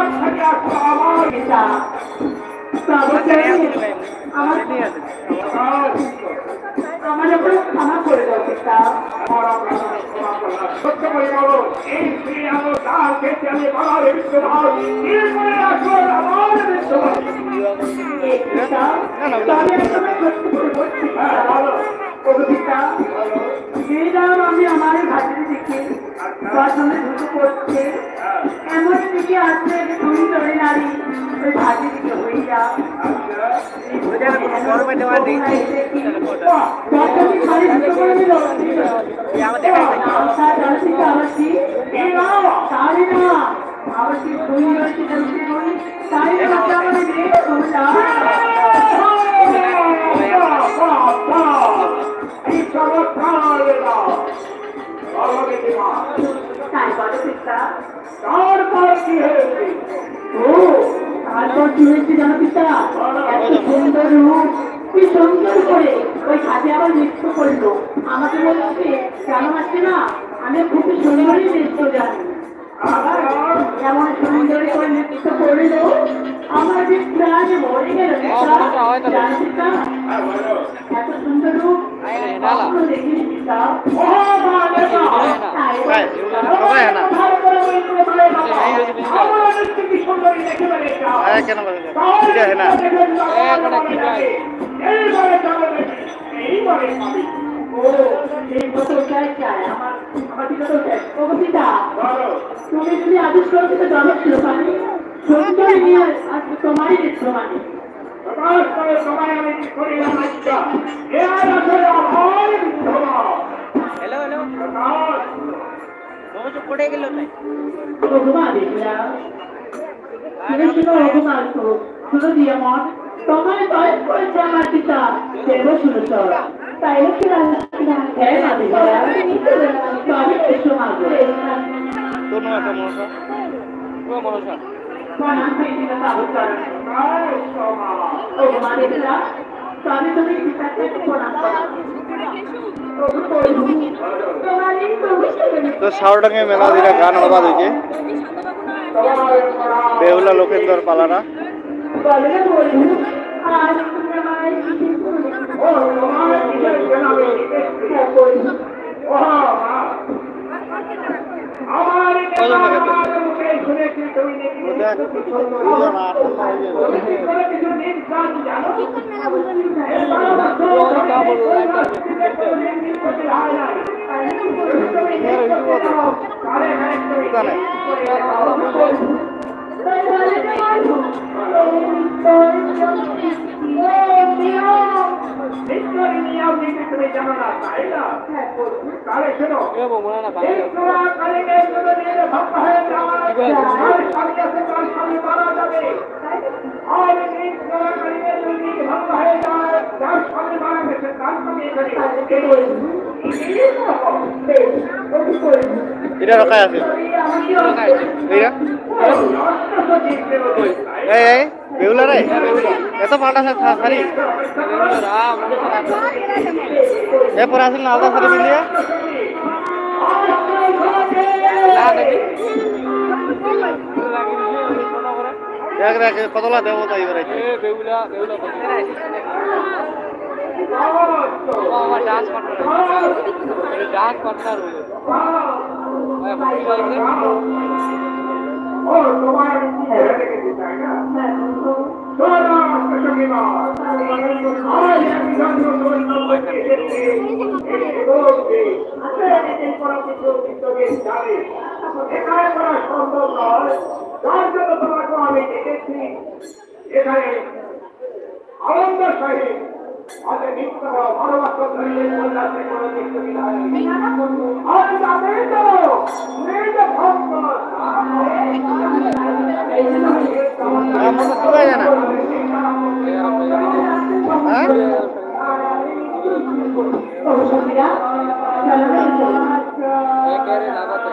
আমার পিতা আমার উপরে ক্ষমা করে দাও পিতা। সত্য করে বলো, এই স্ত্রী আমার তার ক্ষেত্রে আমি আমার বিশ্বভাব আমার বিশ্বভাব আমি আমার ঘাটের দিকে ঢুকে পড়ছে, এমন দিকে আছে সুন্দরী নারী ওই ঘাটের দিকে হইয়া তারপর কি হয়েছে? তারপর কি হয়েছে জানো পিতা? এত সুন্দর রূপ, কি সুন্দর করে ওই ঘাটে আবার নৃত্য করলো। আমাকে বলছে কেন আসছে না, আমি খুবই সুন্দরই নৃত্য জানি। এমন সুন্দর করে নৃত্য করলো, আমার যে প্রাণে মরে গেল। এত সুন্দর রূপ দেখিনি পিতা। তুমি যদি আদেশ করো তো জবাব ছিল সুন্দর নিয়ে আসবে তোমারই নেত্র মানে পড়ে গেল শুনো দিয়ে মন তোমার বয়স করেছে আমার পিতা দেব শুনেছ তাই তুমি পিতাকে প্রণাম করো। তো সাউডাঙ্গে মেলা দিরা গান হবা দেখে বেহুলা লোকেন্দর পালারা এটা রকাই আছে বেহুলা রে এত পাল্টা শাড়ি এরপর আসেন না আলাদা শাড়ি মিলিয়ে দেখ দেখ কতলা দেবতা এবার Behula Behula dance partner dance partner আনন্দ সহিত আগে নিত্য ভালোবাসা ধরিয়ে কল্যাণে করে দেখতে বিধায় আজ তাদের তো মৃত ভক্ত লাগাতে